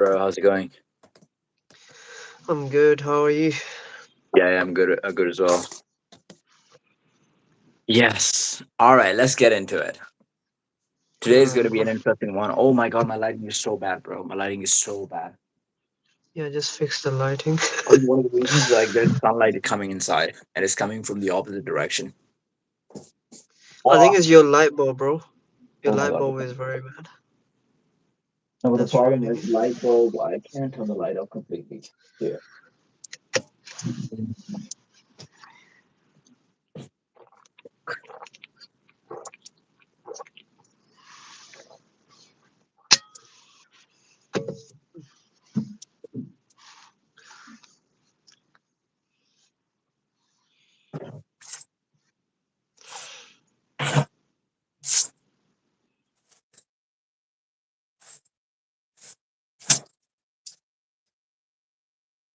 Bro, how's it going? I'm good. How are you? Yeah, I'm good. Good as well. Yes. All right, let's get into it. Today's going Alright, to be bro. an interesting one. Oh my god, my lighting is so bad, bro. My lighting is so bad. Yeah, just fix the lighting. One of the reasons, like, there's sunlight coming inside, and it's coming from the opposite direction. I think Oh, it's your light bulb, bro. Your oh my light god. bulb is very bad. No, the That's problem ruining is it. light bulb. I can't turn the light off completely. Yeah.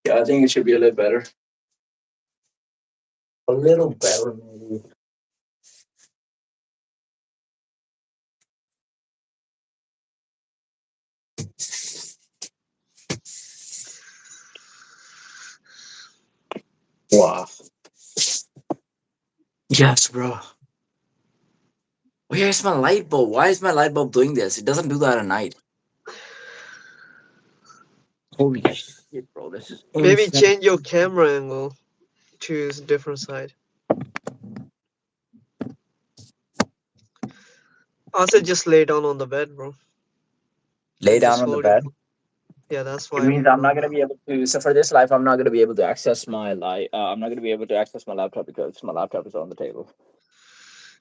Yeah, I think it should be a little better. A little better, maybe. Wow. Yes, bro. Where's my light bulb? Why is my light bulb doing this? It doesn't do that at night. Holy shit, bro. This is Maybe insane. change your camera angle to a different side. Also, just lay down on the bed, bro, Lay and down just on the hold your. bed. Yeah, that's It why means we I'm will not gonna know. be able to. So for this life, I'm not gonna be able to access my light. I'm not gonna be able to access my laptop because my laptop is on the table.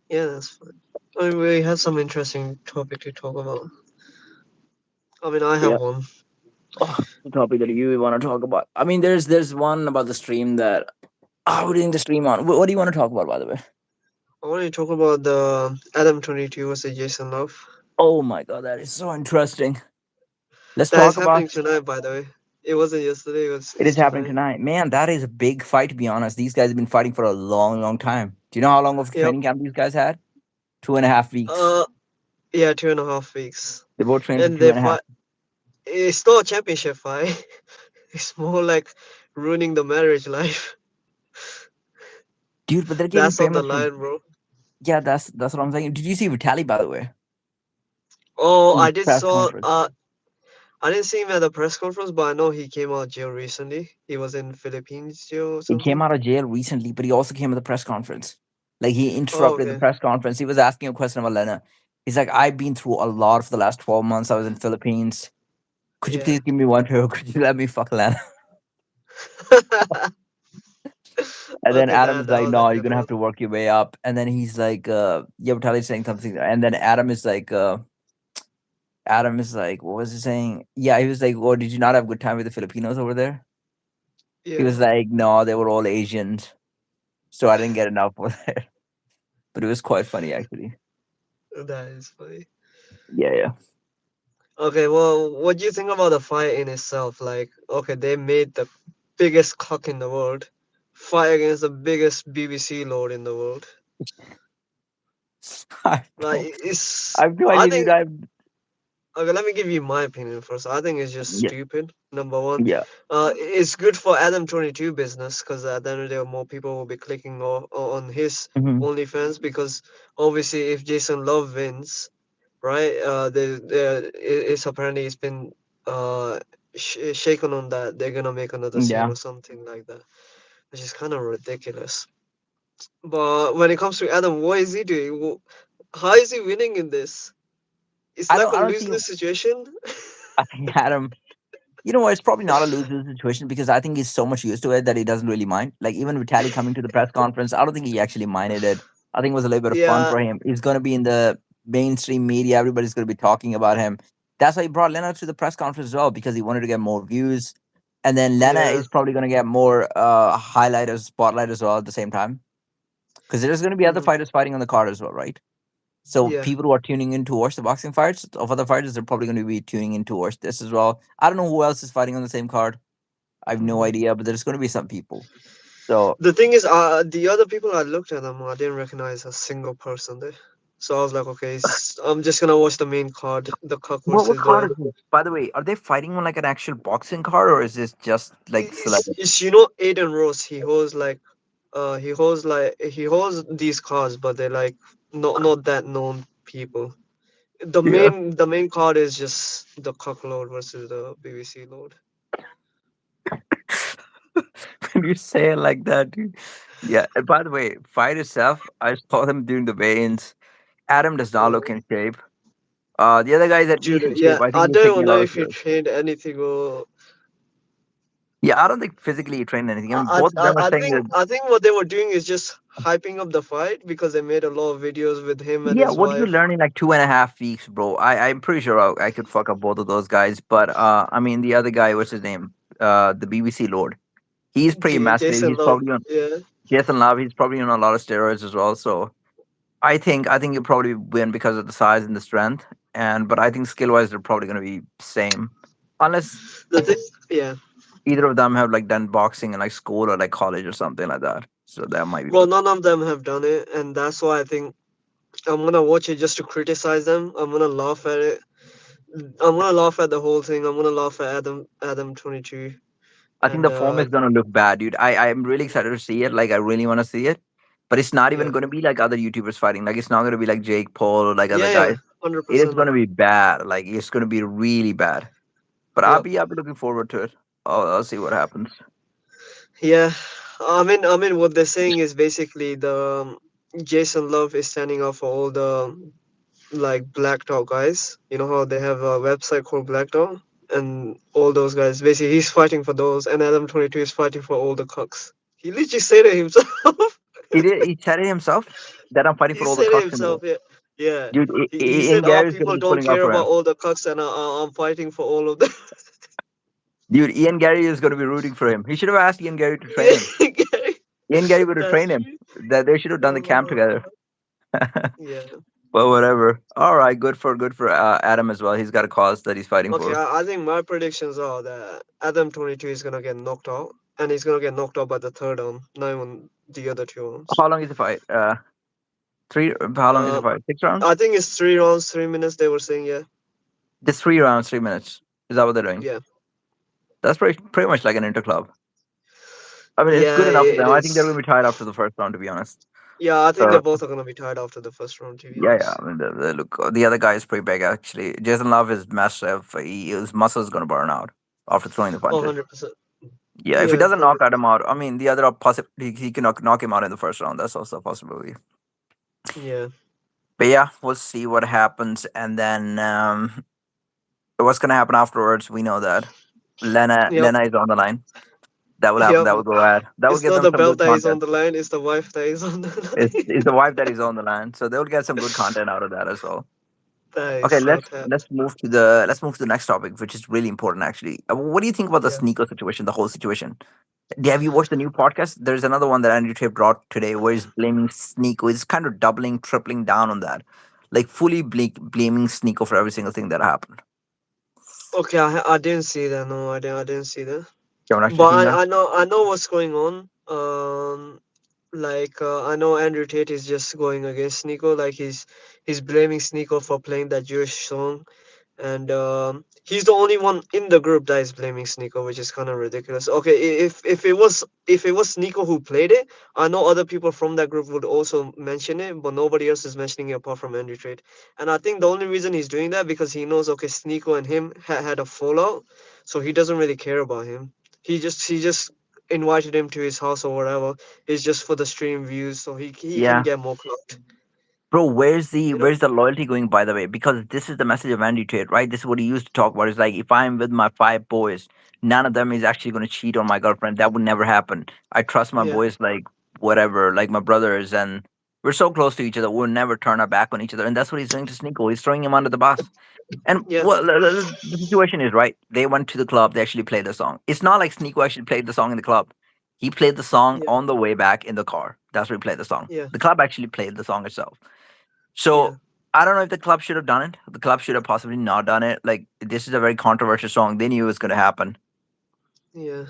Yeah, that's fine. I mean, we have some interesting topic to talk about. I mean, I have Yeah. one. Oh, the topic that you want to talk about. I mean, there's one about the stream that. Oh, we're doing the stream on. What do you want to talk about, by the way? I want to talk about the Adam 22 versus Jason Love. Oh my god, that is so interesting. Let's That is talk about. happening tonight, by the way. It wasn't yesterday. It is It's happening tonight. tonight, man. That is a big fight. To be honest, these guys have been fighting for a long, long time. Do you know how long of Yep. training camp these guys had? 2.5 weeks. Uh, yeah, 2.5 weeks, They both trained for and two they and a half. fight. It's not a championship fight. It's more like ruining the marriage life. Dude, but they're getting That's on the famous from. line, bro. Yeah, that's what I'm saying. Did you see Vitali, by the way, Oh, in the I did press saw. conference? I didn't see him at the press conference, but I know he came out of jail recently. He was in Philippines jail or He came something. out of jail recently, but he also came at the press conference. Like he Oh, interrupted the okay. press conference. He was asking a question about Lena. He's like, I've been through a lot for the last 12 months. I was in Philippines. Could you Yeah. please give me one favor? Could you let me fuck Lena? And then Okay, Adam that is that like, was a no, you're good gonna have one. to work your way up. And then he's like, yeah, Vitali's saying something. And then Adam is like, what was he saying? Yeah, he was like, oh, did you not have a good time with the Filipinos over there? He Yeah, was like, no, they were all Asians. So I didn't get enough over there. But it was quite funny, actually. that is funny. Yeah, yeah. Okay, well, what do you think about the fight in itself? Like, okay, they made the biggest cock in the world fight against the biggest BBC lord in the world. I Like, don't, it's. I have no I idea, dude. think. Okay, let me give you my opinion first. I think it's just Yeah, stupid. Number one, yeah. it's good for Adam 22 business because at the end of the day, more people will be clicking on his Hmm. OnlyFans because obviously, if Jason Love wins, right? It's apparently it's been shaken on that they're gonna make another scene Yeah. or something like that, which is kind of ridiculous. But when it comes to Adam, what is he doing? How is he winning in this? It's like a I don't see. lose-lose situation. I think Adam. You know what? It's probably not a lose-lose situation because I think he's so much used to it that he doesn't really mind. Like even Vitali coming to the press conference, I don't think he actually minded it. I think it was a little bit of fun Yeah, for him. He's going to be in the mainstream media. Everybody's going to be talking about him. That's why he brought Lena to the press conference as well because he wanted to get more views. And then Lena yeah, is probably going to get more highlight or spotlight as well at the same time because there's going to be other mhm, fighters fighting on the card as well, right? So yeah. people who are tuning in to watch the boxing fights of other fighters, they're probably going to be tuning in to watch this as well. I don't know who else is fighting on the same card. I have no Mhm. idea, but there's going to be some people. So The thing is, the other people I looked at them, I didn't recognize a single person there. So I was like, okay, I'm just gonna watch the main card, the Cuck What versus card the. is this? By the way, are they fighting on like an actual boxing card or is this just like celebrity? It's Aiden Rose. He holds these cards, but they're like not that known people. Yeah. The main card is just the Cuck Lord versus the BBC Lord. When you say it like that, dude. Yeah. And by the way, fight itself, I saw them doing the weigh-ins. Adam does not look Uh, in shape. The other guy is at Dude, least in shape. yeah, I think I he was don't taking even a know lot of if he steroids. trained anything or. Yeah, I don't think physically he trained anything. I mean, both of them are saying that. I think what they were doing is just hyping up the fight because they made a lot of videos with him and Yeah, his what do you wife. learn in like 2.5 weeks, bro? I'm pretty sure I could fuck up both of those guys. But I mean, the other guy, what's his name? The BBC Lord. He's pretty massive. Jason He's Love, probably on yeah, Jason Love. He's probably on a lot of steroids as well. So I think you probably win because of the size and the strength. And but I think skill wise they're probably going to be same, unless the thing, yeah. either of them have like done boxing in like school or like college or something like that. So that might be Well, none of them have done it, and that's why I think I'm gonna watch it just to criticize them. I'm gonna laugh at it. I'm gonna laugh at the whole thing. I'm gonna laugh at Adam 22, I think the and form is gonna look bad, dude. I'm really excited to see it. Like I really want to see it, but it's not even yeah, gonna be like other YouTubers fighting. Like it's not gonna be like Jake Paul or like other yeah, guys. hundred It is percent gonna not. be bad. Like it's gonna be really bad. But I'll Yep. be looking forward to it. I'll see what happens. Yeah, what they're saying is basically the Jason Love is standing up for all the like Black Dog guys. You know how they have a website called Black Dog, and all those guys. Basically, he's fighting for those, and Adam 22 is fighting for all the cucks. He literally said it himself. He did. He said it himself that I'm fighting He for all the said it cocks in the himself. world. Yeah, yeah. Dude, He Ian said, "Oh, Gary's gonna people be don't pulling up care for about him. all the cucks, and I'm fighting for all of them." Dude, Ian Gary is gonna be rooting for him. He should have asked Ian Gary to train him. Yeah, Gary, Ian Gary would have that's trained him. true. That they should have done the camp Uh, together. yeah. But whatever. All right, good for Adam as well. He's got a cause that he's fighting Okay, for. I think my predictions are that Adam 22 is gonna get knocked out, and he's gonna get knocked out by the third arm, not even the other two arms. How long is the fight? Three. How long is the Uh, fight? 6 rounds. I think it's 3 rounds, 3 minutes. They were saying, yeah, Just 3 rounds, 3 minutes. Is that what they're doing? yeah, That's pretty much like an interclub. I mean, it's good yeah. enough for them. It I think they're is. going to be tired after the first round, to be honest. Yeah, I think they So both are gonna be tired after the first round. To be yeah, yeah. honest. I mean, the look. The other guy is pretty big actually. Jason Love is massive. His muscles going to burn out after throwing the Oh, punches. 100%. Yeah, if he Yeah, doesn't knock 100. Adam out, I mean, the other possibility he can knock him out in the first round. That's also a possibility. Yeah. But yeah, we'll see what happens, and then what's gonna happen afterwards? We know that Yep. Lena is on the line. That will happen. Yep. That will go ahead. That will It's give not them the some belt good that is on content. the line. It's the wife that is on the It's, line. it's the wife that is on the line, so they'll get some good content out of that as well. That is Okay, so let's tapped. let's move to the next topic, which is really important actually. What do you think about the Yeah. Sneako situation, the whole situation? Have you watched the new podcast? There's another one that Andrew Tate brought today where he's blaming Sneako. He's kind of doubling, tripling down on that, like fully blaming Sneako for every single thing that happened. Okay, I didn't see that. No, I didn't see that. You haven't actually But seen that? I know what's going on. Like I know Andrew Tate is just going against Sneako. Like he's blaming Sneako for playing that Jewish song, and he's the only one in the group that is blaming Sneako, which is kind of ridiculous. Okay, if it was Sneako who played it, I know other people from that group would also mention it, but nobody else is mentioning it apart from Andrew Tate. And I think the only reason he's doing that because he knows okay, Sneako and him had a fallout, so he doesn't really care about him. He just invited him to his house or whatever. It's just for the stream views, so he can Yeah. get more clout. Bro, where's the You know? where's the loyalty going, by the way? Because this is the message of Andy Tate, right? This is what he used to talk about. It's like if I'm with my 5 boys, none of them is actually gonna cheat on my girlfriend. That would never happen. I trust my Yeah, boys like whatever, like my brothers, and we're so close to each other, we'll never turn our back on each other. And that's what he's doing to Sneako. He's throwing him under the bus. And yeah, well, the situation is right. They went to the club. They actually played the song. It's not like Sneako actually played the song in the club. He played the song yeah, on the way back in the car. That's where he played the song. yeah, The club actually played the song itself. yeah, So I don't know if the club should have done it. The club should have possibly not done it. Like this is a very controversial song. They knew it was going to happen. yeah.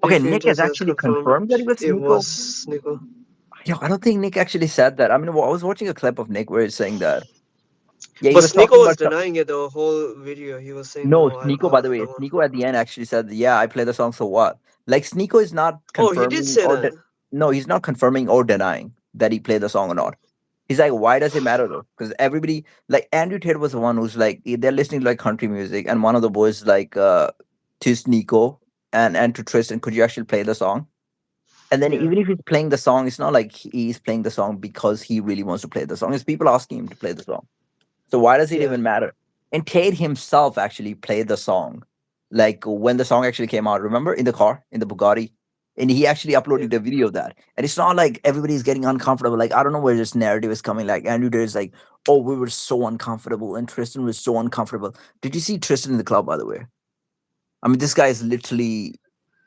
Okay, If Nick has Inters has actually confirmed confirmed that he was it Sneako. was Sneeko. Yo, I don't think Nick actually said that. I mean, I was watching a clip of Nick where he's saying that. Yeah, he But was Sneako talking was about denying it the whole video. He was saying, no, "No, Sneako, by the I'm the way, one." Sneako at the end actually said, "Yeah, I play the song, so what?" Like Sneako is not Oh, he did confirming say that. no, he's not confirming or denying that he played the song or not. He's like, why does it matter though? Because everybody, like Andrew Tate was the one who's like, they're listening to like country music, and one of the boys like, to Sneako and to Tristan, could you actually play the song? And then Yeah, even if he's playing the song, it's not like he's playing the song because he really wants to play the song. It's people asking him to play the song. So why does it yeah, even matter? And Tate himself actually played the song, like when the song actually came out. Remember in the car in the Bugatti, and he actually yeah. uploaded a video of that. And it's not like everybody's getting uncomfortable. Like I don't know where this narrative is coming. Like Andrew Tate is like, oh, we were so uncomfortable, and Tristan was so uncomfortable. Did you see Tristan in the club? By the way, I mean this guy is literally,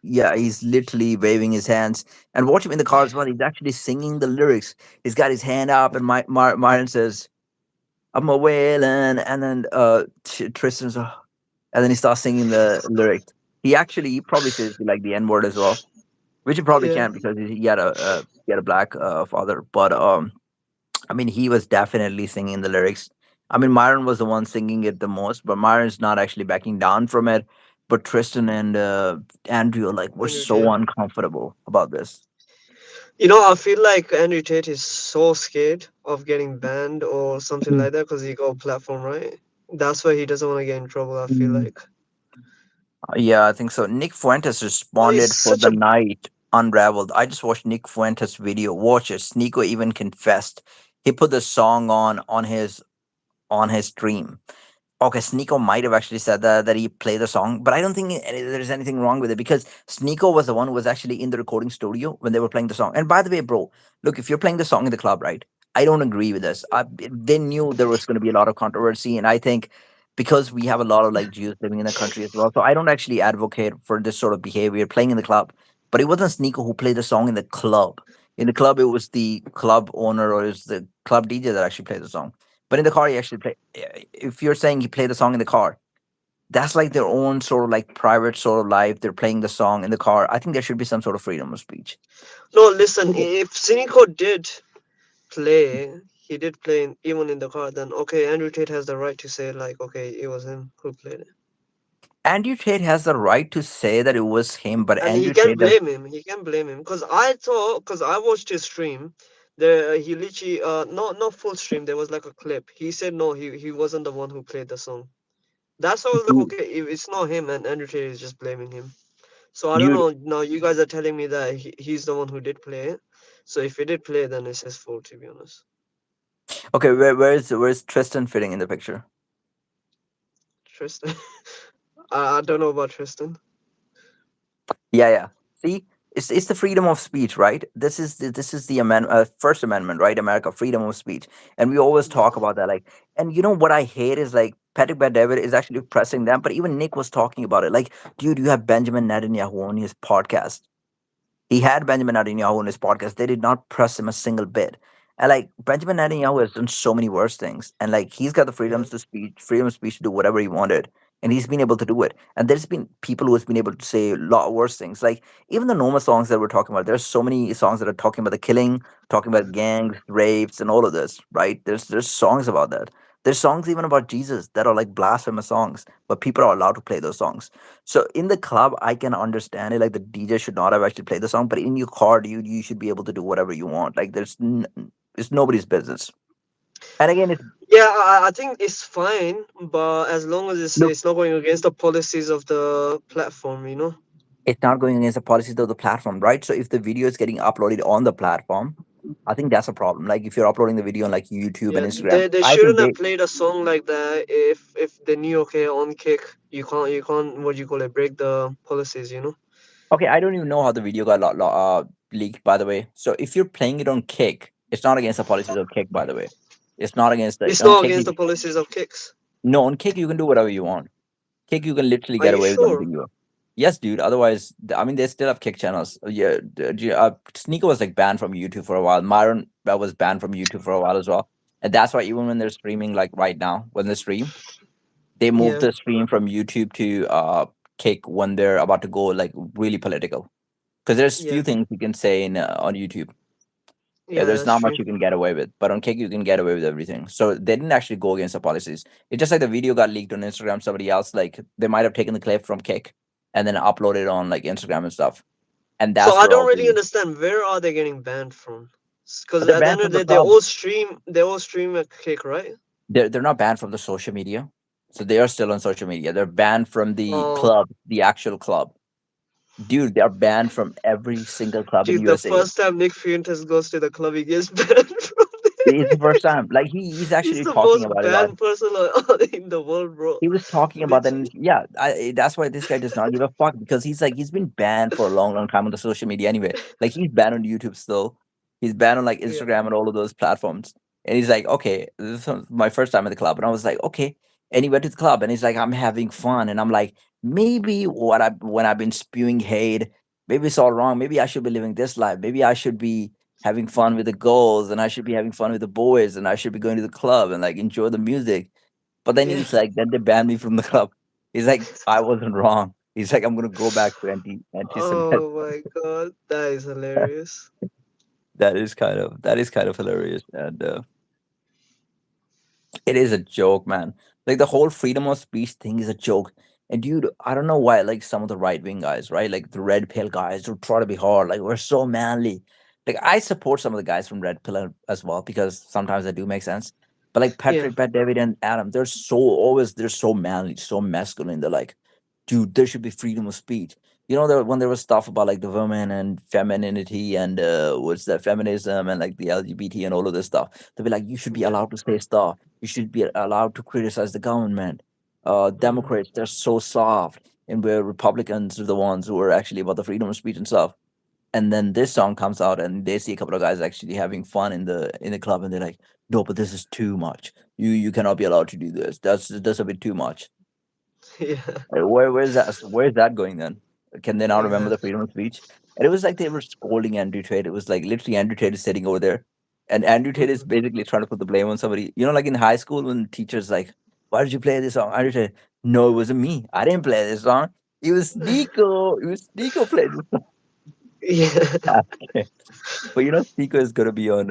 yeah, he's literally waving his hands. And watch him in the car as well. He's actually singing the lyrics. He's got his hand up, and Martin says, I'm a wailing, and then Tristan's, and then he starts singing the lyrics. He probably says like the N word as well, which he probably Yeah. can't because he had a black father. But I mean, he was definitely singing the lyrics. I mean, Myron was the one singing it the most, but Myron's not actually backing down from it. But Tristan and Andrew like were Andrew so Tate. uncomfortable about this. I feel like Andrew Tate is so scared of getting banned or something like that because he got a platform, right? That's why he doesn't want to get in trouble. I feel Mm. like Yeah, I think so. Nick Fuentes it's responded for such the a night unraveled. I just watched Nick Fuentes' video. Watch it. Sneako even confessed. He put the song on his stream. Okay, Sneeko might have actually said that he played the song, but I don't think there's anything wrong with it because Sneeko was the one who was actually in the recording studio when they were playing the song. And by the way, bro, look, if you're playing the song in the club, right? I don't agree with this. They knew there was going to be a lot of controversy, and I think because we have a lot of like Jews living in the country as well, so I don't actually advocate for this sort of behavior playing in the club. But it wasn't Sneeko who played the song in the club. In the club, it was the club owner or it was the club DJ that actually played the song. But in the car, he actually play. If you're saying he played the song in the car, that's like their own sort of like private sort of life. They're playing the song in the car. I think there should be some sort of freedom of speech. no. Listen, Okay. if Sneako did play, he did play even in the car. Then okay, Andrew Tate has the right to say like, okay, it was him who played it, Andrew Tate has the right to say that it was him, but and he Andrew can Tate does. blame him. He can blame him because I watched his stream. There, he literally not full stream. There was like a clip. He said no, he wasn't the one who played the song. That's why I was like, Dude, okay, if it's not him and Andrew Tate is just blaming him. So I don't dude, know. Now you guys are telling me that he's the one who did play it. So if he did play, then it's his fault, to be honest. okay, where's Tristan fitting in the picture? Tristan, I don't know about Tristan. Yeah, yeah. See, it's the freedom of speech, right? This is the First Amendment, right? America, freedom of speech, and we always Yeah, talk about that. Like, and you know what I hate is like Patrick Bet David is actually pressing them, but even Nick was talking about it. Like, dude, you have Benjamin Netanyahu on his podcast. He had Benjamin Netanyahu on his podcast. They did not press him a single bit. And like Benjamin Netanyahu has done so many worse things. And like he's got the yeah, freedom of speech to do whatever he wanted. And he's been able to do it. And there's been people who has been able to say a lot worse things. Like even the normal songs that we're talking about, there's so many songs that are talking about the killing, talking about gangs, rapes, and all of this, right? There's songs about that. There's songs even about Jesus that are like blasphemous songs, but people are allowed to play those songs. So in the club, I can understand it. Like the DJ should not have actually played the song, but in your car, you should be able to do whatever you want. Like it's nobody's business. And again, yeah. I think it's fine, but as long as look, it's not going against the policies of the platform. it's not going against the policies of the platform, right? So if the video is getting uploaded on the platform, I think that's a problem. Like if you're uploading the video on like YouTube and Yeah, Instagram, they I think shouldn't they have played a song like that if they knew okay on kick you can't what you call it break the policies. okay. I don't even know how the video got leaked, by the way. So if you're playing it on Kick, it's not against the policies of Kick, by the way. It's not against the It's on not Kick. against the policies of kicks. No, on Kick you can do whatever you want. Kick, you can literally Are get you away with sure? anything you want. Yes, dude. Otherwise, I mean, they still have kick channels. Yeah, Sneaker was like banned from YouTube for a while. Myron was banned from YouTube for a while as well, and that's why even when they're streaming, like right now, when they stream, they move Yeah. the stream from YouTube to Kick when they're about to go like really political. Because there's few Yeah. things you can say in on YouTube. Yeah, Yeah, there's that's not much true. you can get away with, but on Kick you can get away with everything. So they didn't actually go against the policies. It's just like the video got leaked on Instagram. Somebody else, like, they might have taken the clip from Kick and then uploaded it on like Instagram and stuff, and So that's I where don't all really the understand where are they getting banned from? Because they're at the banned end of from the the day, club. they all stream a Kick, right? They're not banned from the social media, so they are still on social media. They're banned from the Oh, club, the actual club. Dude, they are banned from every single club in dude, the USA. first time Nick Fuentes goes to the club, he gets banned from It's the there. first time. Like he's He's actually the talking most about it a lot. banned person in the world, bro. He was talking about that, and Literally. yeah, that's why this guy does not give a fuck because he's like he's been banned for a long, long time on the social media anyway. Like he's banned on YouTube still. He's banned on like Yeah, Instagram and all of those platforms. And he's like, okay, this was my first time at the club, and I was like, okay. And he went to the club, and he's like, I'm having fun, and I'm like, maybe what I when I've been spewing hate, maybe it's all wrong. Maybe I should be living this life. Maybe I should be having fun with the girls, and I should be having fun with the boys, and I should be going to the club and like enjoy the music. But then yeah. he's like, then they banned me from the club. He's like, I wasn't wrong. He's like, I'm gonna go back to anti-Semitic. Oh my god, that is hilarious. That is kind of hilarious, and it is a joke, man. Like the whole freedom of speech thing is a joke. And dude, I don't know why like some of the right wing guys, right? Like the red pill guys who try to be hard, like we're so manly. Like I support some of the guys from Red Pill as well because sometimes they do make sense. But like Yeah, Patrick, Pat David, and Adam, they're so manly, so masculine. They're like, dude, there should be freedom of speech. You know, when there was stuff about like the women and femininity and what's that feminism and like the LGBT and all of this stuff, they'll be like, you should be yeah. allowed to say stuff. You should be allowed to criticize the government. Hmm. Democrats, they're so soft, and where Republicans are the ones who are actually about the freedom of speech and stuff. And then this song comes out, and they see a couple of guys actually having fun in the club, and they're like, "No, but this is too much. You cannot be allowed to do this. That's a bit too much." Yeah, Where's that going then? Can they not remember the exactly. freedom of speech? And it was like they were scolding Andrew Tate. It was like literally Andrew Tate is sitting over there, and Andrew Tate is Hmm. basically trying to put the blame on somebody. You know, like in high school when teachers like, "Why did you play this song?" Andrew Tate, "No, it wasn't me. I didn't play this song. It was Sneako. It was Sneako played this song." Yeah. Okay. But you know, Sneako is gonna be on.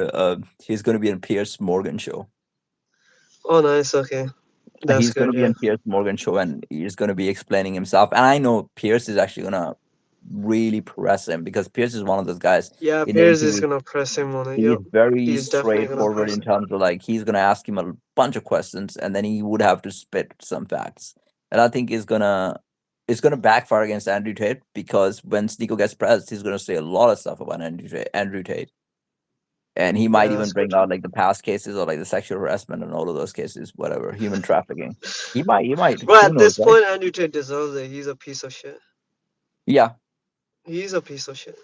He's gonna be on Pierce Morgan show. Oh, nice. Okay, that's He's going good. to be Yeah. on Pierce Morgan show, and he's going to be explaining himself. And I know Pierce is actually going to really press him because Pierce is one of those guys Yeah, in the Piers is interview. gonna press him on it. He's Yep, very he's definitely gonna straightforward press in him. terms of like he's going to ask him a bunch of questions, and then he would have to spit some facts. And I think it's gonna backfire against Andrew Tate because when Sneeko gets pressed, he's going to say a lot of stuff about Andrew Tate, and he might Yeah, even that's good. bring out like the past cases or like the sexual harassment and all of those cases, whatever, human trafficking. He might. But Who at knows, this right? point, Andrew Tate deserves it. He's a piece of shit. Yeah, He's a piece of shit.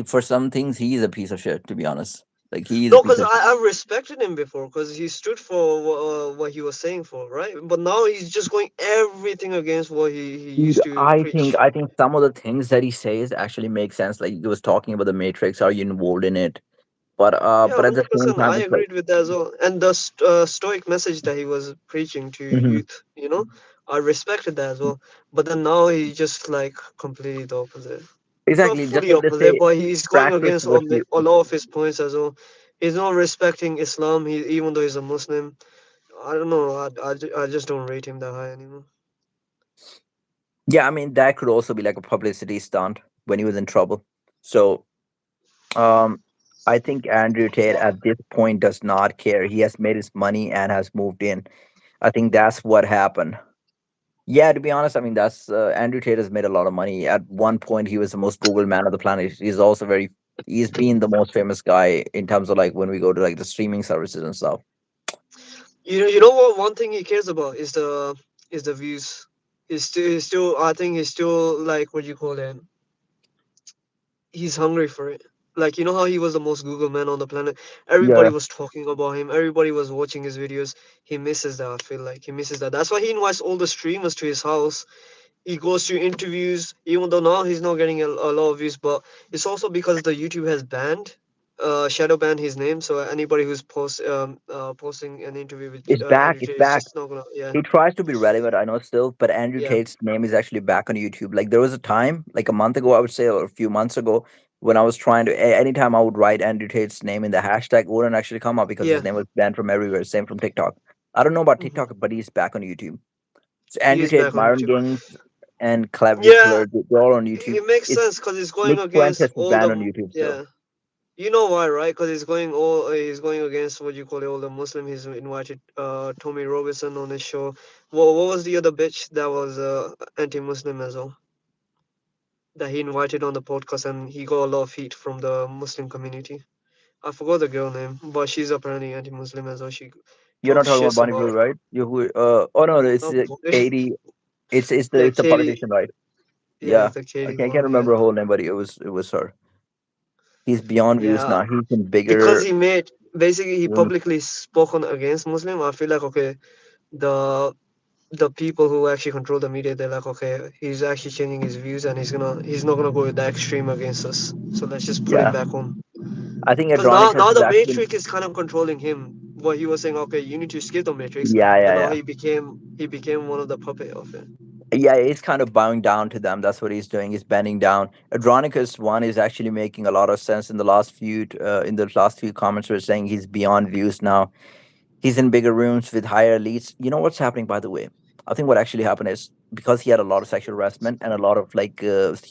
for some things he's a piece of shit. To be honest, like he is a No, piece because of shit. I respected him before because he stood for what he was saying for, right? But now he's just going everything against what he Dude, used to I think preach. I think some of the things that he says actually make sense. Like he was talking about the Matrix. Are you involved in it? Yeah, But at the same 100%. time, I it's like, agreed with that as well. And the stoic message that he was preaching to mhm. youth, I respected that as well. But then now he's just like completely the opposite. Not Exactly, just fully like they opposite, say, but he's going practice against what you. a lot of his points as well. He's not respecting Islam. Even though he's a Muslim. I don't know. I just don't rate him that high anymore. Yeah, I mean that could also be like a publicity stunt when he was in trouble. So Um, I think Andrew Tate at this point does not care. He has made his money and has moved in. I think that's what happened. Yeah, to be honest, I mean that's Andrew Tate has made a lot of money. At one point, he was the most Google man of the planet. He's also very. He's been the most famous guy in terms of like when we go to like the streaming services and stuff. You know what? One thing he cares about is the views. He's still. I think he's still like what you call it. He's hungry for it. Like how he was the most Google man on the planet. Everybody Yeah, was talking about him. Everybody was watching his videos. He misses that. I feel like he misses that. That's why he invites all the streamers to his house. He goes to interviews, even though now he's not getting a lot of views. But it's also because the YouTube has banned, shadow banned his name. So anybody who's posting an interview with it's back. Andrew It's Tate is back. just not gonna. Yeah, He tries to be relevant, I know still, but Andrew yeah. Tate's name is actually back on YouTube. Like there was a time, like a month ago, I would say, or a few months ago, When I was trying to, anytime I would write Andrew Tate's name in the hashtag, it wouldn't actually come up because his Yeah. name was banned from everywhere. Same from TikTok. I don't know about Hmm. TikTok, but he's back on YouTube. So He Andrew is Tate, back on Myron YouTube. Gaines, and Clavy Yeah, Cler, they're all on YouTube. it makes It's sense because he's going Nick against Fuentes is all banned on the, YouTube still. yeah. You know why, right? Because he's going against what you call it, all the Muslim. He's invited Tommy Robinson on his show. What was the other bitch that was anti-Muslim as well, that he invited on the podcast, and he got a lot of heat from the Muslim community. I forgot the girl name, but she's apparently anti-Muslim as well. She You're not talks talking about shit Bonnie about Blue, right? You who? Oh no, it's not Katie. yeah, It's the Katie. politician, right? Yeah, Yeah, it's the Katie I can't one. Yeah, remember her whole name, but it was her. He's beyond views yeah. now. He's in Because bigger he made basically he rooms. publicly spoke on against Muslim. I feel like okay, the the people who actually control the media, they're like, okay, he's actually changing his views and he's not gonna go that extreme against us. So let's just put him Yeah, back on. I think Because Adronicus now is the actually. Matrix is kind of controlling him. What he was saying, okay, you need to skip the Matrix, Yeah, and yeah, now yeah. he became one of the puppet of it. Yeah, he's kind of bowing down to them. That's what he's doing. He's bending down. Adronicus one is actually making a lot of sense in the last few comments. We're saying he's beyond views now. He's in bigger rooms with higher elites. You know what's happening, by the way? I think what actually happened is because he had a lot of sexual harassment and a lot of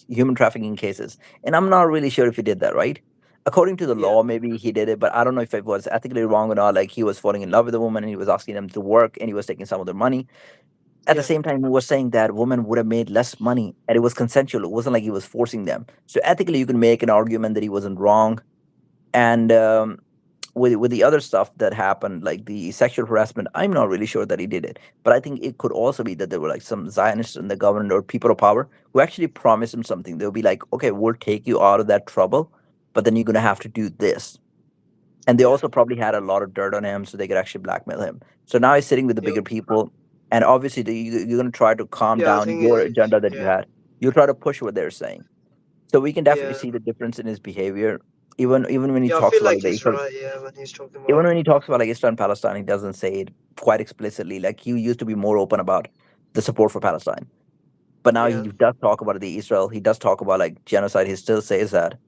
human trafficking cases. And I'm not really sure if he did that, right? According to the Yeah, law, maybe he did it, but I don't know if it was ethically wrong or not. Like he was falling in love with a woman and he was asking them to work and he was taking some of their money. At the yeah, same time, he was saying that women would have made less money and it was consensual. It wasn't like he was forcing them. So ethically, you can make an argument that he wasn't wrong. And with the other stuff that happened, like the sexual harassment, I'm not really sure that he did it. But I think it could also be that there were like some Zionists in the government or people of power who actually promised him something. They'll be like, okay, we'll take you out of that trouble, but then you're gonna have to do this. And they yeah, also probably had a lot of dirt on him, so they could actually blackmail him. So now he's sitting with the yep, bigger people, and obviously you're gonna try to calm yeah. I down think your agenda that you yeah, had. You try to push what they're saying. So we can definitely yeah, see the difference in his behavior, even when he yeah. I talks feel about like like the he's Israel. right. Yeah, when he's talking Even about when he talks about like Israel and Palestine, he doesn't say it quite explicitly. Like he used to be more open about the support for Palestine, but now he yeah, does talk about the Israel. He does talk about like genocide. He still says that,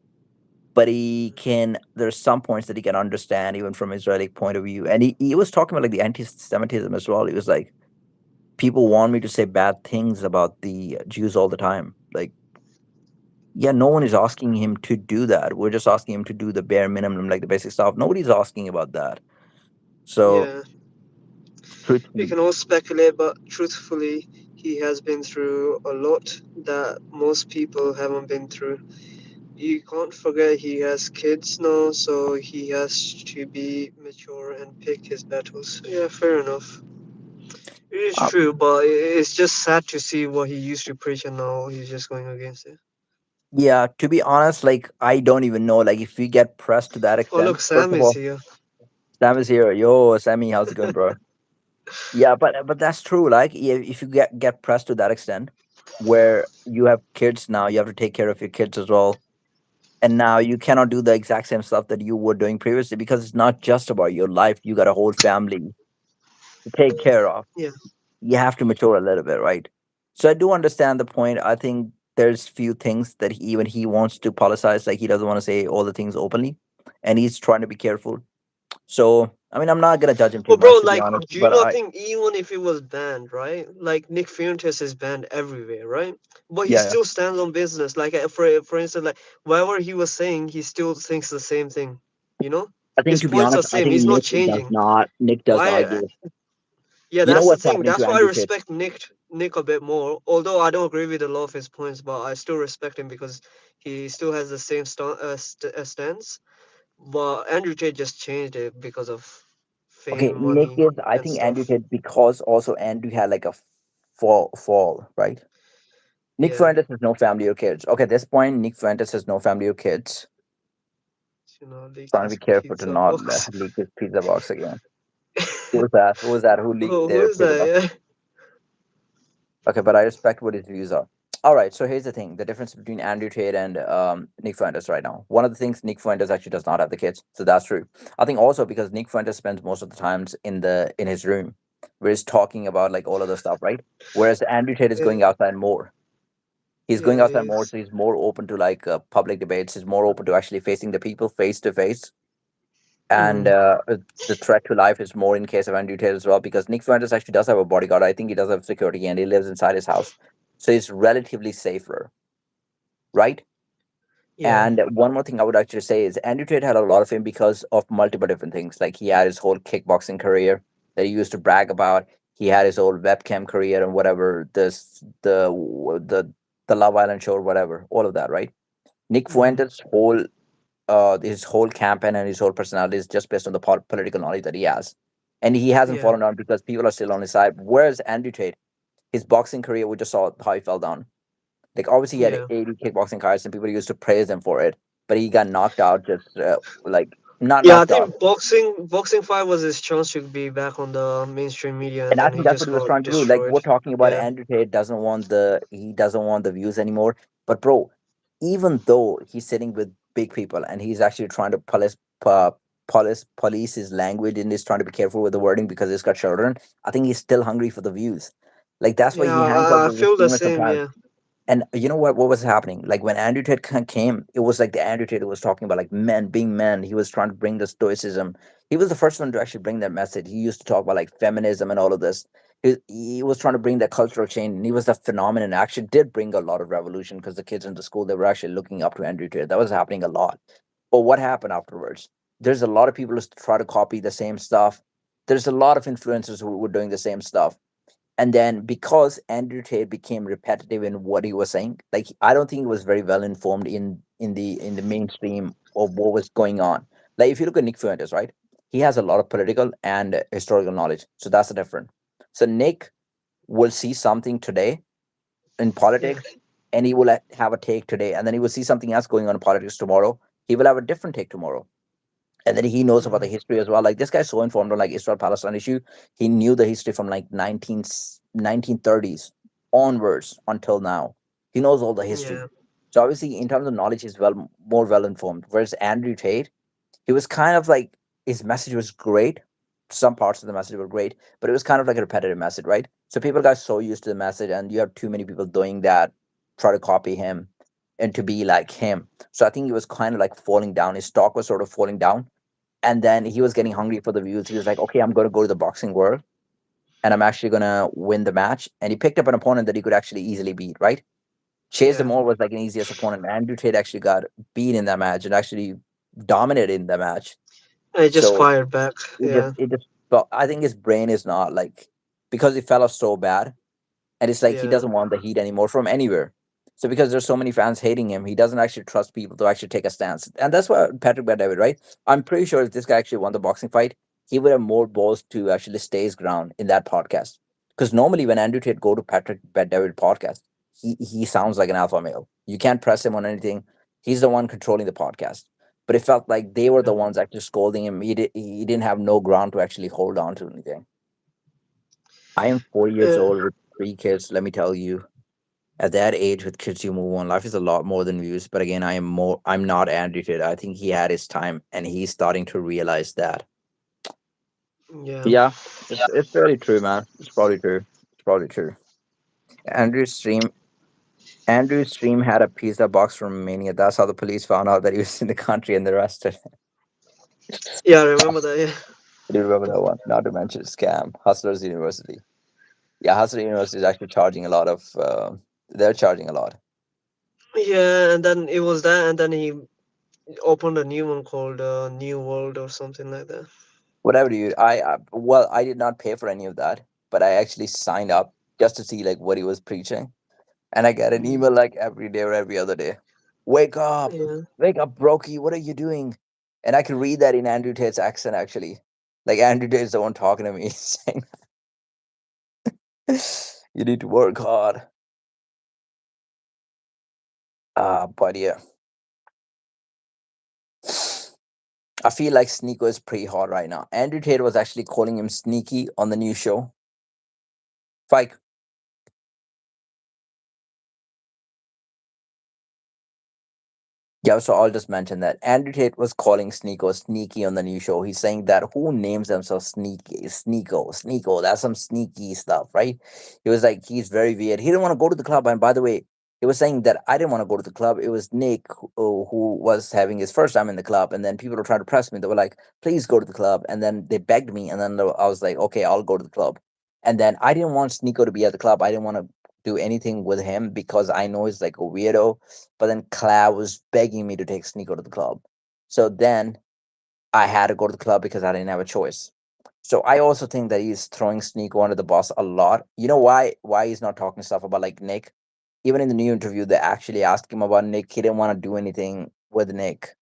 but he can. There's some points that he can understand even from Israeli point of view. And he was talking about like the anti-Semitism as well. He was like, people want me to say bad things about the Jews all the time. Like, yeah, no one is asking him to do that. We're just asking him to do the bare minimum, like the basic stuff. Nobody's asking about that. So yeah. We truthfully, can all speculate, but truthfully, he has been through a lot that most people haven't been through. You can't forget he has kids now, so he has to be mature and pick his battles. Yeah, fair enough. It is uh, true, but it's just sad to see what he used to preach and now he's just going against it. yeah, to be honest, like I don't even know. Like if we get pressed to that Oh, look, extent, first Sam of is all, here. Sam is here. Yo, Sammy, how's it going, bro? Yeah, but that's true. Like if you get pressed to that extent, where you have kids now, you have to take care of your kids as well, and now you cannot do the exact same stuff that you were doing previously because it's not just about your life. You got a whole family to take care of. Yeah. You have to mature a little bit, right? So I do understand the point. I think there's few things that even he wants to politicize, like he doesn't want to say all the things openly, and he's trying to be careful. So I mean, I'm not gonna judge him too Well, bro, much, to be like, honest. do you But not I, think even if it was banned, right? Like Nick Fuentes is banned everywhere, right? But he yeah, yeah. still stands on business. Like, for instance, like whatever he was saying, he still thinks the same thing. You know, I think his to be points are honest, I same. think He's not Nick does changing. not. Nick does I argue. Yeah, You know that's the what's thing. happening to That's why I Andrew Tate? respect Nick a bit more. Although I don't agree with a lot of his points, but I still respect him because he still has the same stance. But Andrew Tate just changed it because of Okay, fame, Nick money, is. I and think Andrew stuff. Tate because also Andrew had like a fall, right? Nick Yeah, Fuentes has no family or kids. Okay, at this point, Nick Fuentes has no family or kids. leak Trying to be his careful to pizza not box. leak his pizza box again. Who was that? Who was that? Who leaked Oh, who their is pizza that? box? Yeah, Okay, but I respect what his views are. All right, so here's the thing: the difference between Andrew Tate and Nick Fuentes right now. One of the things Nick Fuentes actually does not have the kids, so that's true. I think also because Nick Fuentes spends most of the times in his room, where he's talking about like all of the stuff, right? Whereas Andrew Tate is yeah. going outside more. He's going Yeah, he outside more, is. so he's more open to like public debates. He's more open to actually facing the people face to face. And Mm, the threat to life is more in case of Andrew Tate as well, because Nick Fuentes actually does have a bodyguard. I think he does have security, and he lives inside his house, so he's relatively safer, right? yeah, And one more thing I would actually say is Andrew Tate had a lot of fame because of multiple different things. Like he had his whole kickboxing career that he used to brag about. He had his old webcam career and whatever this the Love Island show or whatever, all of that, right? Nick mm, Fuentes' whole his whole campaign and his whole personality is just based on the political knowledge that he has, and he hasn't yeah, fallen down because people are still on his side. Whereas Andrew Tate, his boxing career, we just saw how he fell down. Like obviously he had yeah. 80 kickboxing cards and people used to praise him for it, but he got knocked out just like not Yeah, I knocked out. think boxing fight was his chance to be back on the mainstream media, and And I then he think that's just what he was got trying to do. Like destroyed. we're talking about Yeah, Andrew Tate doesn't want the views anymore. But bro, even though he's sitting with big people and he's actually trying to police his language and he's trying to be careful with the wording because he's got children, I think he's still hungry for the views. Like that's why yeah, he hangs out I with the feel the streamers same. sometimes. Yeah, And you know what was happening? Like when Andrew Tate came, it was like the Andrew Tate who was talking about like men being men. He was trying to bring the stoicism. He was the first one to actually bring that message. He used to talk about like feminism and all of this. He was trying to bring that cultural change, and he was the phenomenon. Actually, did bring a lot of revolution because the kids in the school they were actually looking up to Andrew Tate. That was happening a lot. But what happened afterwards? There's a lot of people who try to copy the same stuff. There's a lot of influencers who were doing the same stuff, and then because Andrew Tate became repetitive in what he was saying, like I don't think he was very well informed in the mainstream of what was going on. Like if you look at Nick Fuentes, right? He has a lot of political and historical knowledge, so that's the difference. So Nick will see something today in yeah, politics, and he will have a take today, and then he will see something else going on in politics tomorrow. He will have a different take tomorrow, and then he knows about the mm, history as well. Like this guy's so informed on like Israel Palestine issue. He knew the history from like 1930s onwards until now. He knows all the history. yeah, So obviously, in terms of knowledge, he's more well informed. Whereas Andrew Tate, he was kind of like his message was great. Some parts of the message were great, but it was kind of like a repetitive message, right? So people got so used to the message, and you have too many people doing that, try to copy him and to be like him. So I think he was kind of like falling down. His stock was sort of falling down, and then he was getting mm, hungry for the views. He was like, okay, I'm going to go to the boxing world and I'm actually going to win the match. And he picked up an opponent that he could actually easily beat, right? Chase yeah. Demore was like an easiest opponent. Andrew Tate actually got beat in that match and actually dominated in the match. I just So fired back. Yeah, it just, but I think his brain is not like, because he fell off so bad, and it's like he yeah, doesn't want the heat anymore from anywhere. So because there's so many fans hating him, he doesn't actually trust people to actually take a stance, and that's why Patrick Bet David, right? I'm pretty sure if this guy actually won the boxing fight, he would have more balls to actually stay his ground in that podcast. Because normally when Andrew Tate go to Patrick Bet David podcast, he sounds like an alpha male. You can't press him on anything. He's the one controlling the podcast. But it felt like they were yeah. the ones actually scolding him. He didn't have no ground to actually hold on to anything. I am 4 years Uh, old with 3 kids. Let me tell you, at that age with kids you move on, life is a lot more than views. But again, I'm not Andrew Tate. I think he had his time and he's starting to realize that. yeah, Yeah, it's really true, man. It's probably true. It's probably true. andrew's stream Andrew's stream had a pizza box from Romania. That's how the police found out that he was in the country and they arrested him. yeah. I remember that. Yeah, I do remember that one. Not to mention scam. Hustlers University. Yeah, Hustler University is actually charging a lot of they're charging a lot. yeah. And then it was that, and then he opened a new one called New World or something like that. Whatever you well, I did not pay for any of that, but I actually signed up just to see like what he was preaching, and I get an Mm, email like every day or every other day. Wake up, yeah, wake up, Brokey, what are you doing? And I can read that in Andrew Tate's accent actually. Like Andrew Tate's the one talking to me saying you need to work hard. But yeah, I feel like Sneako is pretty hot right now. Andrew Tate was actually calling him sneaky on the new show. Fike. Yeah, so I'll just mention that Andrew Tate was calling Sneako sneaky on the new show. He's saying that who names themselves sneaky? Sneako. That's some sneaky stuff, right? He was like, he's very weird. He didn't want to go to the club. And by the way, He was saying that I didn't want to go to the club. It was Nick who was having his first time in the club, and then people were trying to press me. They were like, "Please go to the club," and then they begged me, and then I was like, "Okay, I'll go to the club." And then I didn't want Sneako to be at the club. I didn't want to do anything with him because I know he's like a weirdo. But then Clav was begging me to take Sneako to the club, so then I had to go to the club because I didn't have a choice. So I also think that he's throwing Sneako under the bus a lot. You know why he's not talking stuff about like Nick? Even in the new interview, they actually asked him about Nick. He didn't want to do anything with Nick.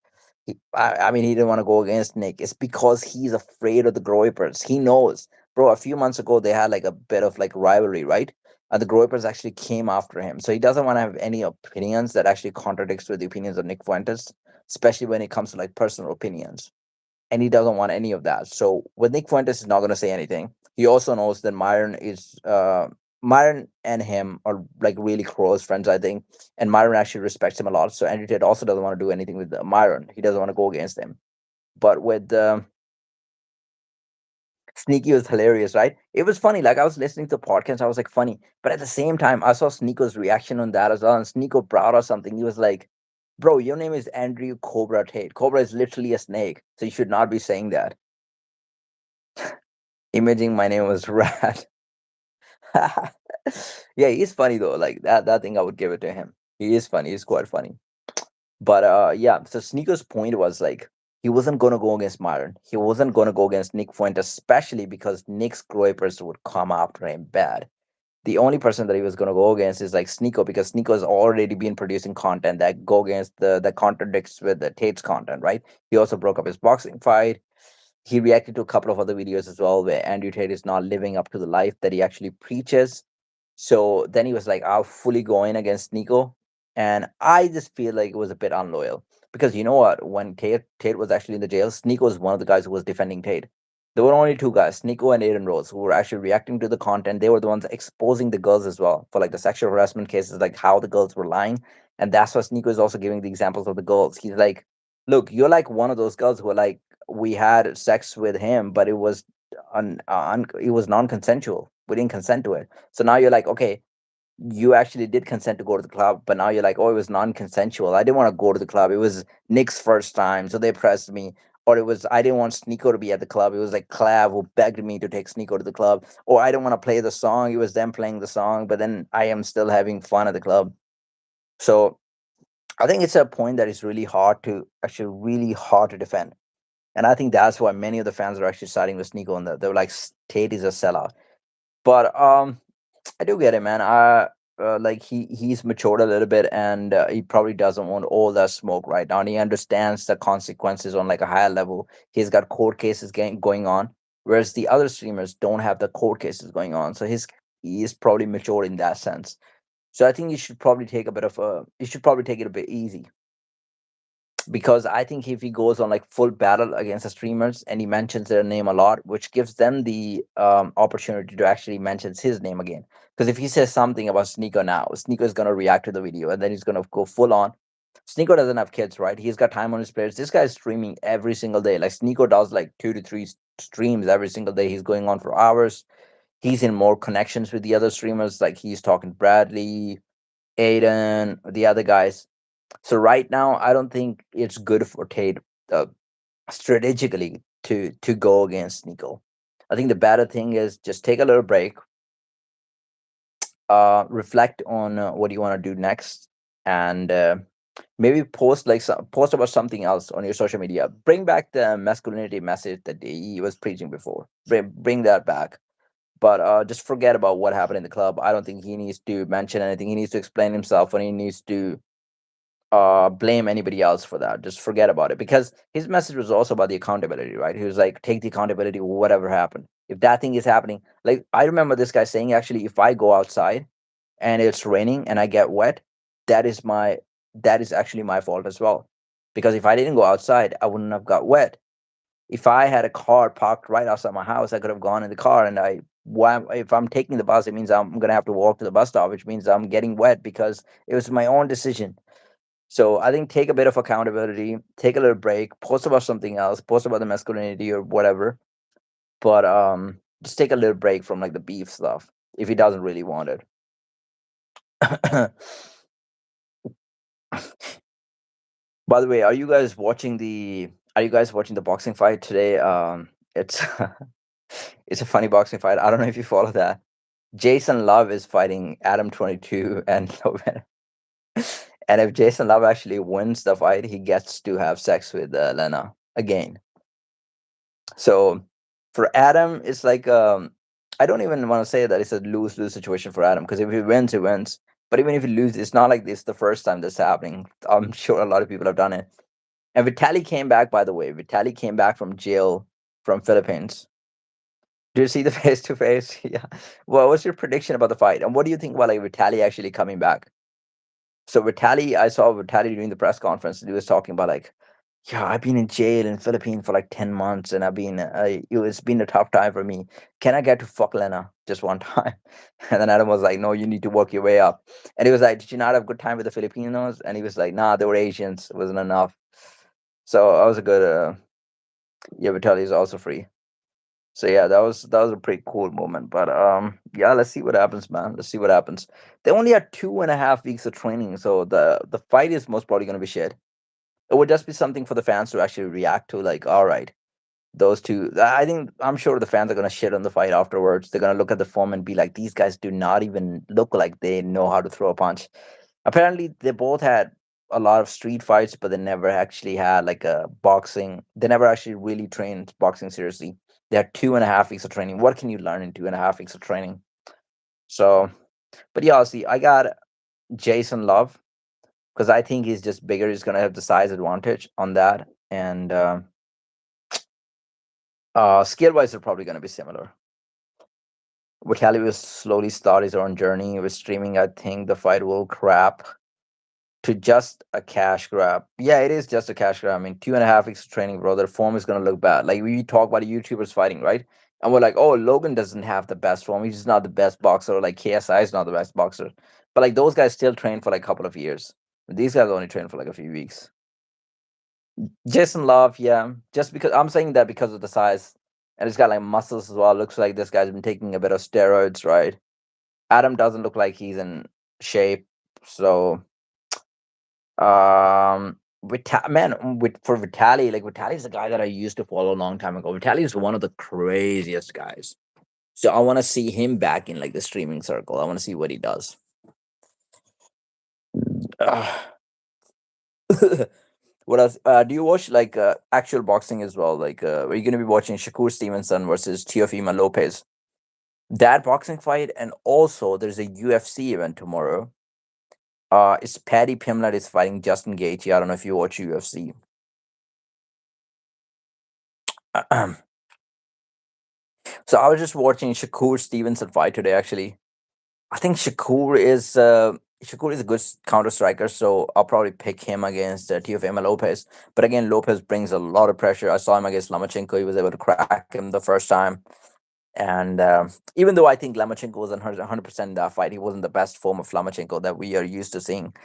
I mean, he didn't want to go against Nick. It's because he's afraid of the Groypers. He knows, bro. A few months ago, they had like a bit of like rivalry, right? And the Groypers actually came after him, so he doesn't want to have any opinions that actually contradicts with the opinions of Nick Fuentes, especially when it comes to like personal opinions, and he doesn't want any of that. So with Nick Fuentes is not going to say anything. He also knows that Myron and him are like really close friends, I think, and Myron actually respects him a lot. So Andrew Tate also doesn't want to do anything with Myron. He doesn't want to go against him. But with Sneaky was hilarious, right? It was funny. Like I was listening to the podcast, I was like funny, but at the same time, I saw Sneako's reaction on that as well, and Sneako brought out something. He was like, "Bro, your name is Andrew Cobra Tate. Cobra is literally a snake, so you should not be saying that." Imaging my name was Rat. Yeah, he's funny though. Like that thing I would give it to him. He is funny, he's quite funny. But yeah, so Sneaker's point was like he wasn't gonna go against Myron. He wasn't gonna go against Nick Fuentes, especially because Nick's Groypers would come after him bad. The only person that he was gonna go against is like Sneako, because Sneako has already been producing content that go against the that contradicts with the Tate's content, right? He also broke up his boxing fight. He reacted to a couple of other videos as well where Andrew Tate is not living up to the life that he actually preaches. So then he was like, I'll fully go in against Nico. And I just feel like it was a bit unloyal. Because you know what? When Tate was actually in the jail, Sneako was one of the guys who was defending Tate. There were only two guys, Sneako and Aiden Rose, who were actually reacting to the content. They were the ones exposing the girls as well for like the sexual harassment cases, like how the girls were lying. And that's why Sneako is also giving the examples of the girls. He's like, look, you're like one of those girls who are like, we had sex with him, but it was non-consensual. We didn't consent to it. So now you're like, okay, you actually did consent to go to the club, but now you're like, oh, it was non-consensual. I didn't want to go to the club. It was Nick's first time, so they pressed me. Or it was I didn't want Sneako to be at the club. It was like Clav who begged me to take Sneako to the club. Or I didn't want to play the song. It was them playing the song, but then I am still having fun at the club. So I think it's a point that is really hard to defend. And I think that's why many of the fans are actually siding with Sneako on that. They were like, Tate is a sellout. But I do get it, man. Like he's matured a little bit, and he probably doesn't want all that smoke right now. And he understands the consequences on like a higher level. He's got court cases going on, whereas the other streamers don't have the court cases going on. So he is probably matured in that sense. So I think you should probably take it a bit easy, because I think if he goes on like full battle against the streamers and he mentions their name a lot, which gives them the opportunity to actually mention his name again. Because if he says something about Sneako now, Sneako is gonna react to the video and then he's gonna go full on. Sneako doesn't have kids, right? He's got time on his plates. This guy is streaming every single day. Like Sneako does like 2 to 3 streams every single day. He's going on for hours. He's in more connections with the other streamers. Like he's talking to Bradley, Aiden, the other guys. So right now, I don't think it's good for Tate uh, strategically to go against Nico. I think the better thing is just take a little break, reflect on what you want to do next, and maybe post about something else on your social media. Bring back the masculinity message that he was preaching before. Bring that back. But just forget about what happened in the club. I don't think he needs to mention anything. He needs to explain himself, and he needs to blame anybody else for that. Just forget about it, because his message was also about the accountability, right? He was like, take the accountability, whatever happened. If that thing is happening, like I remember this guy saying, actually, if I go outside and it's raining and I get wet, that is my that is actually my fault as well. Because if I didn't go outside, I wouldn't have got wet. If I had a car parked right outside my house, I could have gone in the car, and if I'm taking the bus, it means I'm gonna have to walk to the bus stop, which means I'm getting wet because it was my own decision. So I think take a bit of accountability, take a little break, post about something else, post about the masculinity or whatever. But just take a little break from like the beef stuff if he doesn't really want it. By the way, are you guys watching the? Are you guys watching the boxing fight today? It's it's a funny boxing fight. I don't know if you follow that. Jason Love is fighting Adam 22, and and if Jason Love actually wins the fight, he gets to have sex with Lena again. So for Adam, it's like I don't even want to say that it's a lose lose situation for Adam, because if he wins, he wins. But even if he loses, it's not like this the first time this happening. I'm sure a lot of people have done it. And Vitali came back, by the way. Vitali came back from jail from Philippines. Do you see the face to face? Yeah. Well, what's your prediction about the fight? And what do you think about like Vitali actually coming back? So Vitali, I saw Vitali during the press conference. He was talking about like, yeah, I've been in jail in Philippines for like 10 months, and it's been a tough time for me. Can I get to fuck Lena just one time? And then Adam was like, no, you need to work your way up. And he was like, did you not have a good time with the Filipinos? And he was like, nah, they were Asians. It wasn't enough. So I was a good. Yeah, Vitali is also free. So yeah, that was a pretty cool moment. But yeah, let's see what happens, man. Let's see what happens. They only had 2.5 weeks of training, so the fight is most probably gonna be shit. It would just be something for the fans to actually react to, like, all right, those two. I'm sure the fans are gonna shit on the fight afterwards. They're gonna look at the form and be like, these guys do not even look like they know how to throw a punch. Apparently, they both had a lot of street fights, but they never actually had like a boxing. They never actually really trained boxing seriously. They had 2.5 weeks of training. What can you learn in 2.5 weeks of training? So, but yeah, see, I got Jason Love because I think he's just bigger. He's gonna have the size advantage on that, and skill wise, they're probably gonna be similar. Vitali will slowly start his own journey with streaming. I think the fight will crap to just a cash grab. Yeah, it is just a cash grab. I mean, 2.5 weeks of training, bro. Their form is gonna look bad. Like we talk about YouTubers fighting, right? And we're like, oh, Logan doesn't have the best form. He's not the best boxer. Or like KSI is not the best boxer. But like those guys still train for like a couple of years. These guys only train for like a few weeks. Jason Love, yeah. Just because I'm saying that because of the size. And he's got like muscles as well. Looks like this guy's been taking a bit of steroids, right? Adam doesn't look like he's in shape. So with for Vitali, like Vitali is a guy that I used to follow a long time ago. Vitali is one of the craziest guys. So I want to see him back in like the streaming circle. I want to see what he does. Uh, what else? Do you watch like actual boxing as well? Like, are you going to be watching Shakur Stevenson versus Teofimo Lopez? That boxing fight, and also there's a UFC event tomorrow. It's Paddy Pimlet is fighting Justin Gaethje. I don't know if you watch UFC. So I was just watching Shakur Stevenson fight today. Actually, I think Shakur is a good counter striker, so I'll probably pick him against Teofimo Lopez. But again, Lopez brings a lot of pressure. I saw him against Lomachenko; he was able to crack him the first time. And even though I think Lomachenko was 100% in that fight, he wasn't the best form of Lomachenko that we are used to seeing.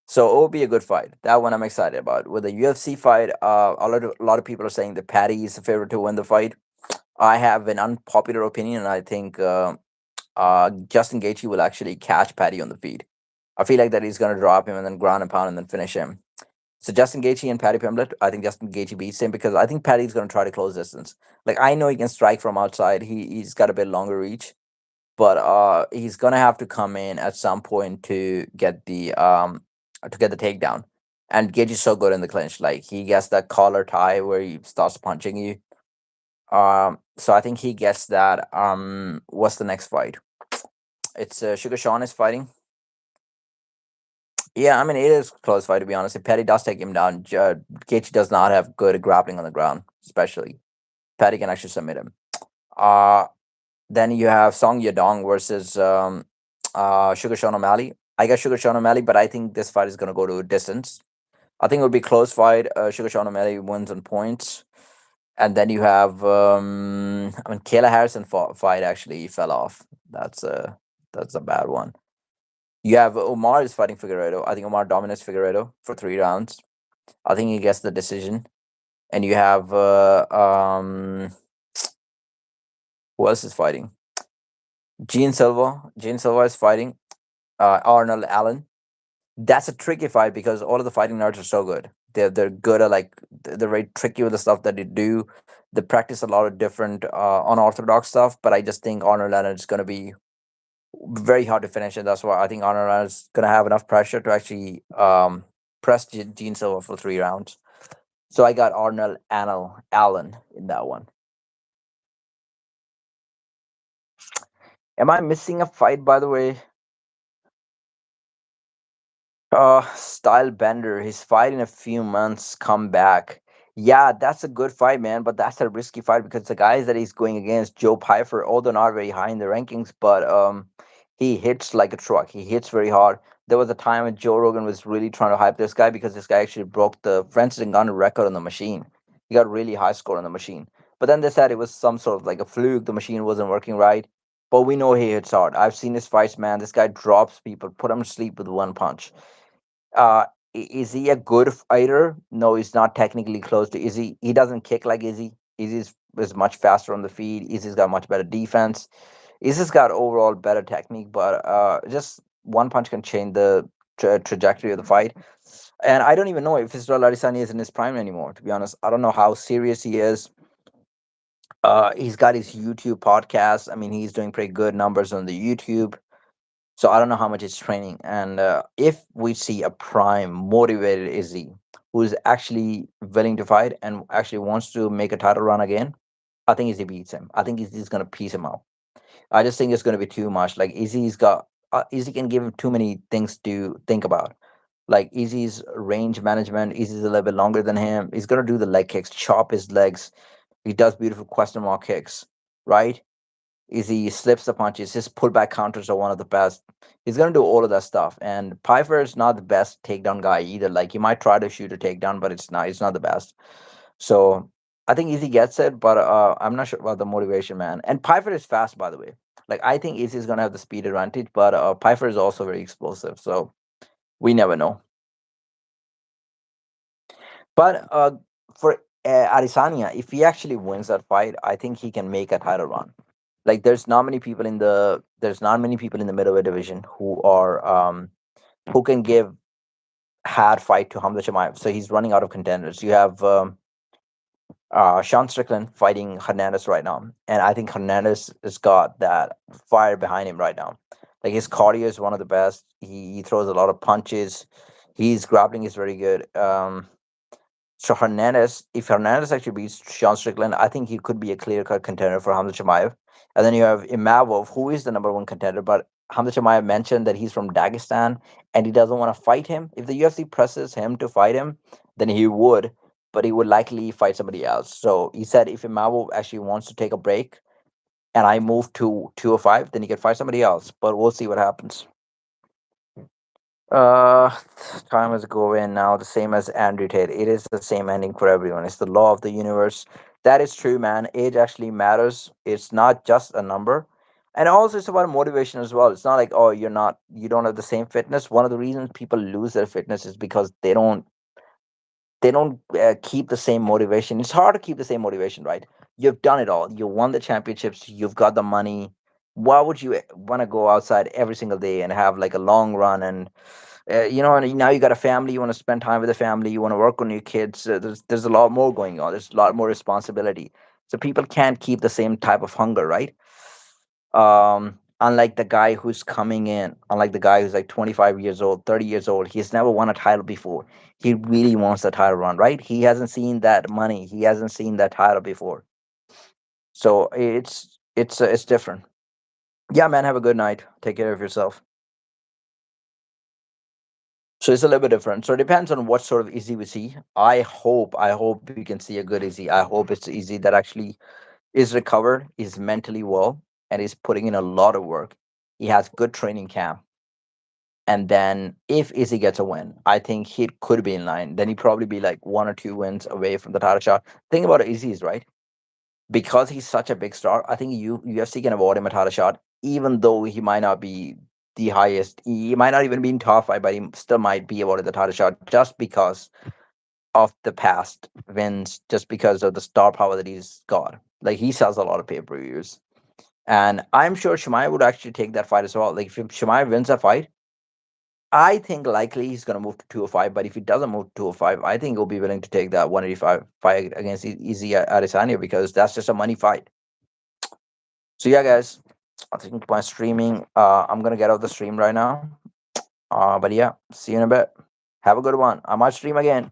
So it will be a good fight. That one I'm excited about. With the UFC fight, a lot of people are saying that Patty is the favorite to win the fight. I have an unpopular opinion, and I think Justin Gaethje will actually catch Patty on the feet. I feel like that he's going to drop him and then ground and pound and then finish him. So Justin Gaethje and Patty Pimblett, I think Justin Gaethje beats him because I think Patty's going to try to close distance. Like I know he can strike from outside. He's got a bit longer reach, but he's going to have to come in at some point to get the takedown. And Gaethje's so good in the clinch. Like he gets that collar tie where he starts punching you. So I think he gets that. What's the next fight? It's Sugar Sean is fighting. Yeah, I mean it is close fight to be honest. If Petty does take him down, Gaethje does not have good grappling on the ground, especially. Petty can actually submit him. Uh then you have Song Yadong versus Sugar Sean O'Malley. I got Sugar Sean O'Malley, but I think this fight is gonna go to distance. I think it would be close fight. Sugar Sean O'Malley wins on points. And then you have I mean Kayla Harrison fight actually fell off. That's a bad one. You have Omar is fighting Figueredo. I think Omar dominates Figueredo for 3 rounds. I think he gets the decision. And you have who else is fighting? Gene Silva. Gene Silva is fighting Arnold Allen. That's a tricky fight because all of the fighting nerds are so good. They're good at like they're very tricky with the stuff that they do. They practice a lot of different unorthodox stuff, but I just think Arnold Leonard's going to be very hard to finish, and that's why I think Arnold Leonard's going to have enough pressure to actually press Gene Silva for 3 rounds. So I got Arnold Anel Allen in that one. Am I missing a fight, by the way? Style Bender, his fight in a few months come back. Yeah, that's a good fight, man, but that's a risky fight because the guys that he's going against, Joe Pfeiffer, although not very high in the rankings, but he hits like a truck. He hits very hard. There was a time when Joe Rogan was really trying to hype this guy because this guy actually broke the Francis Ngannou record on the machine. He got really high score on the machine. But then they said it was some sort of like a fluke. The machine wasn't working right. But we know he hits hard. I've seen his fights, man. This guy drops people, put him to sleep with one punch. uh is he a good fighter? No, he's not technically close to Izzy. He doesn't kick like Izzy. Izzy's much faster on the feet. Izzy's got much better defense. Izzy's got overall better technique, but just one punch can change the trajectory of the fight. And I don't even know if Israel Adesanya is in his prime anymore, to be honest. I don't know how serious he is. He's got his YouTube podcast. I mean, he's doing pretty good numbers on the YouTube. So I don't know how much it's training. And if we see a prime motivated Izzy who's actually willing to fight and actually wants to make a title run again, I think Izzy beats him. I think Izzy's going to piece him out. I just think it's going to be too much. Like Izzy can give him too many things to think about. Like Izzy's range management, Izzy's a little bit longer than him. He's going to do the leg kicks, chop his legs. He does beautiful question mark kicks, right? Is he slips the punches. His pullback counters are one of the best. He's gonna do all of that stuff. And Piper is not the best takedown guy either. Like he might try to shoot a takedown, but it's not. It's not the best. So I think Easy gets it, but I'm not sure about the motivation, man. And Piper is fast, by the way. Like I think Easy is gonna have the speed advantage, but Piper is also very explosive. So we never know. But for Adesanya, if he actually wins that fight, I think he can make a title run. Like there's not many people in the middleweight division who are who can give hard fight to Hamza Chimaev. So he's running out of contenders. You have Sean Strickland fighting Hernandez right now, and I think Hernandez has got that fire behind him right now. Like his cardio is one of the best. He throws a lot of punches. His grappling is very good. So Hernandez, if Hernandez actually beats Sean Strickland, I think he could be a clear cut contender for Hamza Chimaev. And then you have Imavov, who is the number one contender, but Hamza Chimaev mentioned that he's from Dagestan and he doesn't want to fight him. If the UFC presses him to fight him, then he would, but he would likely fight somebody else. So he said if Imavov actually wants to take a break and I move to 205, then he can fight somebody else. But we'll see what happens. Uh, Time is going now, the same as Andrew Tate. It is the same ending for everyone. It's the law of the universe. That is true, man. Age actually matters. It's not just a number. And also, it's about motivation as well. It's not like, oh, you don't have the same fitness. One of the reasons people lose their fitness is because they don't keep the same motivation. It's hard to keep the same motivation, right? You've done it all. You won the championships. You've got the money. Why would you want to go outside every single day and have like a long run and and now you got a family. You want to spend time with the family. You want to work on your kids. There's a lot more going on. There's a lot more responsibility. So people can't keep the same type of hunger, right? Unlike the guy who's coming in, unlike the guy who's like 25 years old, 30 years old, he's never won a title before. He really wants the title run, right? He hasn't seen that money. He hasn't seen that title before. So it's different. Yeah, man. Have a good night. Take care of yourself. So it's a little bit different. So it depends on what sort of easy we see. I hope we can see a good easy. I hope it's easy that actually is recovered, is mentally well, and is putting in a lot of work. He has good training camp. And then if Izzy gets a win, I think he could be in line. Then he'd probably be like 1 or 2 wins away from the title shot. Think about Izzy is right. Because he's such a big star, I think UFC can award him a title shot, even though he might not be the highest. He might not even be in top five, but he still might be awarded the title shot just because of the past wins, just because of the star power that he's got. Like he sells a lot of pay per views, and I'm sure Shemai would actually take that fight as well. Like if Shemai wins that fight, I think likely he's going to move to 205, but if he doesn't move to 205, I think he'll be willing to take that 185 fight against Easy Adesanya because that's just a money fight. So yeah, guys, I think my streaming. I'm gonna get off the stream right now. But yeah, see you in a bit. Have a good one. I might stream again.